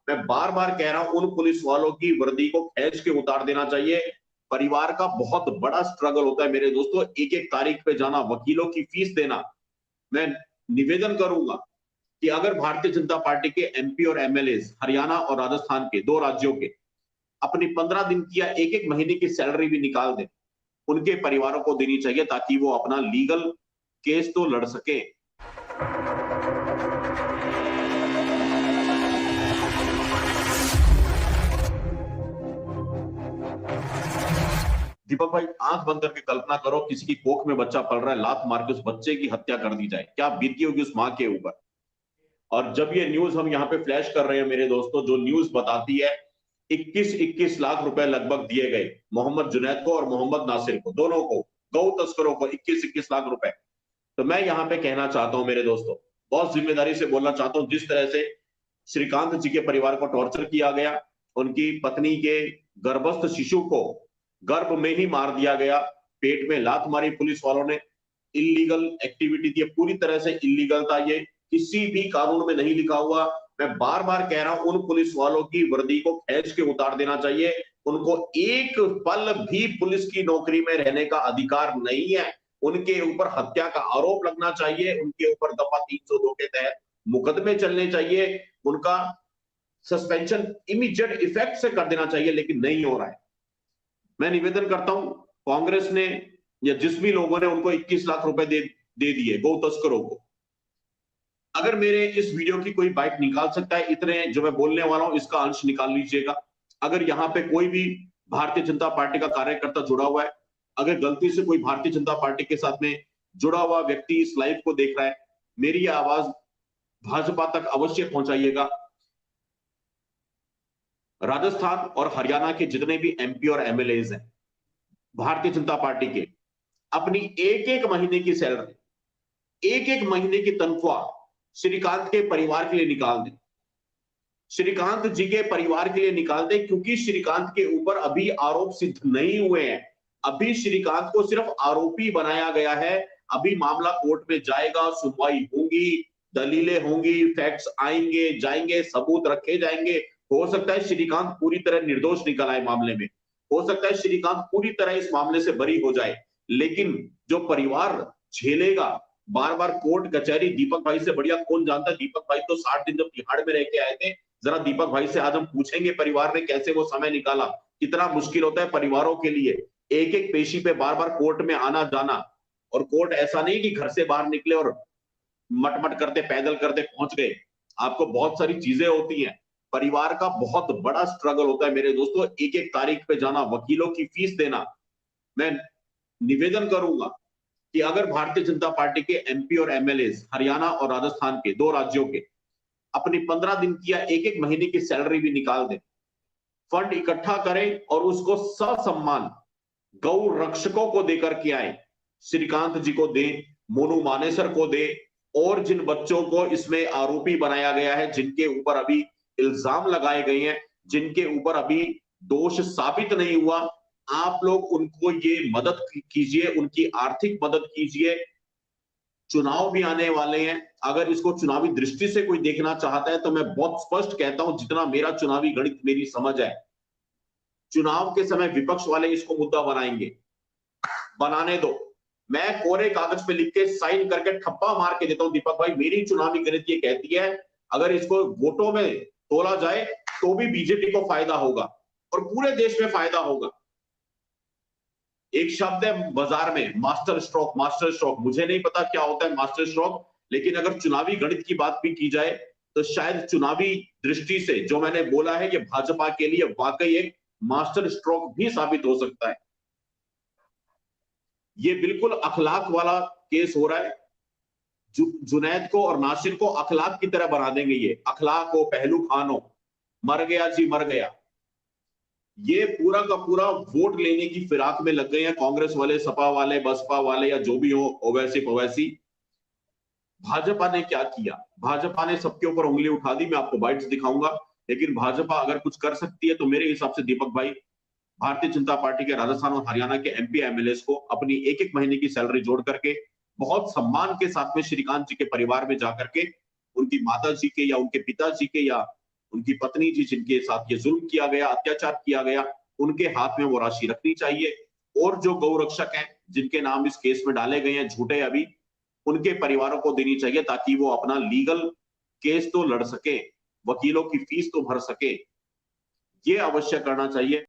मैं बार बार कह रहा हूं, उन पुलिस वालों की वर्दी को खींच के उतार देना चाहिए। परिवार का बहुत बड़ा स्ट्रगल होता है मेरे दोस्तों, एक एक तारीख पे जाना, वकीलों की फीस देना। मैं निवेदन करूंगा कि अगर भारतीय जनता पार्टी के एमपी और एमएलए हरियाणा और राजस्थान के 2 राज्यों के अपनी 15 दिन की या एक एक महीने की सैलरी भी निकाल दें, उनके परिवारों को देनी चाहिए ताकि वो अपना लीगल केस तो लड़ सके। दीपक भाई, आंख बंद करके कल्पना करो, किसी की कोख में बच्चा पल रहा है, लात मार के उस बच्चे की हत्या कर दी जाए, क्या बीती होगी उस मां के ऊपर। और जब ये न्यूज हम यहाँ पे फ्लैश कर रहे हैं मेरे दोस्तों, जो न्यूज बताती है 21-21 लाख रुपए लगभग दिए गए मोहम्मद जुनैद को और मोहम्मद नासिर को, दोनों को, गौ तस्करों को 21-21 लाख रुपए। तो मैं यहाँ पे कहना चाहता हूं मेरे दोस्तों, बहुत जिम्मेदारी से बोलना चाहता हूं, जिस तरह से श्रीकांत जी के परिवार को टॉर्चर किया गया, उनकी पत्नी के गर्भस्थ शिशु को गर्भ में ही मार दिया गया, पेट में लात मारी पुलिस वालों ने, इलीगल एक्टिविटी थी, पूरी तरह से इलीगल था, ये किसी भी कानून में नहीं लिखा हुआ। मैं बार बार कह रहा हूं, उन पुलिस वालों की वर्दी को खींच के उतार देना चाहिए। उनको एक पल भी पुलिस की नौकरी में रहने का अधिकार नहीं है। उनके ऊपर हत्या का आरोप लगना चाहिए, उनके ऊपर दफा 302 के तहत मुकदमे चलने चाहिए, उनका सस्पेंशन इमीडिएट इफेक्ट से कर देना चाहिए, लेकिन नहीं हो रहा है। मैं निवेदन करता हूं, कांग्रेस ने या जिस भी लोगों ने उनको 21 लाख रुपए दे दिए गौ तस्करों को, अगर मेरे इस वीडियो की कोई बाइट निकाल सकता है, इतने जो मैं बोलने वाला हूं इसका अंश निकाल लीजिएगा। अगर यहाँ पे कोई भी भारतीय जनता पार्टी का कार्यकर्ता जुड़ा हुआ है, अगर गलती से कोई भारतीय जनता पार्टी के साथ में जुड़ा हुआ व्यक्ति इस लाइव को देख रहा है, मेरी आवाज भाजपा तक अवश्य पहुंचाइएगा। राजस्थान और हरियाणा के जितने भी एमपी और एमएलए हैं भारतीय जनता पार्टी के, अपनी एक एक महीने की सैलरी, एक एक महीने की तनख्वाह श्रीकांत के परिवार के लिए निकाल दें, श्रीकांत जी के परिवार के लिए निकाल दें, क्योंकि श्रीकांत के ऊपर अभी आरोप सिद्ध नहीं हुए हैं। अभी श्रीकांत को सिर्फ आरोपी बनाया गया है। अभी मामला कोर्ट में जाएगा, सुनवाई होगी, दलीलें होंगी, फैक्ट्स आएंगे जाएंगे, सबूत रखे जाएंगे। हो सकता है श्रीकांत पूरी तरह निर्दोष निकल आए मामले में, हो सकता है श्रीकांत पूरी तरह इस मामले से बरी हो जाए, लेकिन जो परिवार झेलेगा बार बार कोर्ट कचहरी, दीपक भाई से बढ़िया कौन जानता है, दीपक भाई तो 60 दिन जब तिहाड़ में रह के आए थे, जरा दीपक भाई से आज हम पूछेंगे परिवार ने कैसे वो समय निकाला, कितना मुश्किल होता है परिवारों के लिए एक एक पेशी पे बार बार कोर्ट में आना जाना। और कोर्ट ऐसा नहीं कि घर से बाहर निकले और मटमट करते पैदल करते पहुंच गए, आपको बहुत सारी चीजें होती हैं, परिवार का बहुत बड़ा स्ट्रगल होता है मेरे दोस्तों, एक एक तारीख पे जाना, वकीलों की फीस देना। मैं निवेदन करूंगा कि अगर भारतीय जनता पार्टी के एमपी और एमएलए हरियाणा और राजस्थान के 2 राज्यों के अपनी 15 दिन की या एक एक महीने की सैलरी भी निकाल दें, फंड इकट्ठा करें और उसको ससम्मान गौ रक्षकों को देकर के आए, श्रीकांत जी को दे, मोनू मानेसर को दे, और जिन बच्चों को इसमें आरोपी बनाया गया है, जिनके ऊपर अभी इल्जाम लगाए गए हैं, जिनके ऊपर अभी दोष साबित नहीं हुआ, आप लोग उनको ये मदद कीजिए, उनकी आर्थिक मदद कीजिए। चुनाव भी आने वाले हैं, अगर इसको चुनावी दृष्टि से कोई देखना चाहता है तो मैं बहुत स्पष्ट कहता हूं, जितना मेरा चुनावी गणित मेरी समझ है, चुनाव के समय विपक्ष वाले इसको मुद्दा बनाएंगे, बनाने दो। मैं कोरे कागज पे लिख के साइन करके ठप्पा मार के देता हूं दीपक भाई, मेरी चुनावी गणित ये कहती है अगर इसको वोटों में तोला जाए तो भी बीजेपी को फायदा होगा और पूरे देश में फायदा होगा। एक शब्द है बाजार में, मास्टर स्ट्रोक, मास्टर स्ट्रोक, मुझे नहीं पता क्या होता है मास्टर स्ट्रोक, लेकिन अगर चुनावी गणित की बात भी की जाए तो शायद चुनावी दृष्टि से जो मैंने बोला है ये भाजपा के लिए वाकई एक मास्टर स्ट्रोक भी साबित हो सकता है। ये बिल्कुल अखलाक वाला केस हो रहा है, जुनैद को और नासिर को अखलाक की तरह बना देंगे, ये अखलाक हो, पहलू खान हो, मर गया जी मर गया। ये पूरा का पूरा वोट लेने की फिराक में लग गए हैं कांग्रेस वाले, सपा वाले, बसपा वाले या जो भी हो, ओवैसी पवैसी। भाजपा ने क्या किया, भाजपा ने सबके ऊपर उंगली उठा दी, मैं आपको बाइट्स दिखाऊंगा, लेकिन भाजपा अगर कुछ कर सकती है तो मेरे हिसाब से दीपक भाई, भारतीय जनता पार्टी के राजस्थान और हरियाणा के एमपी एमएलए को अपनी एक एक महीने की सैलरी जोड़ करके बहुत सम्मान के साथ में श्रीकांत जी के परिवार में जाकर के उनकी माता जी के या उनके पिताजी के या उनकी पत्नी जी जिनके साथ ये जुल्म किया गया, अत्याचार किया गया, उनके हाथ में वो राशि रखनी चाहिए। और जो गौ रक्षक हैं जिनके नाम इस केस में डाले गए हैं झूठे अभी, उनके परिवारों को देनी चाहिए ताकि वो अपना लीगल केस तो लड़ सके, वकीलों की फीस तो भर सके। ये अवश्य करना चाहिए।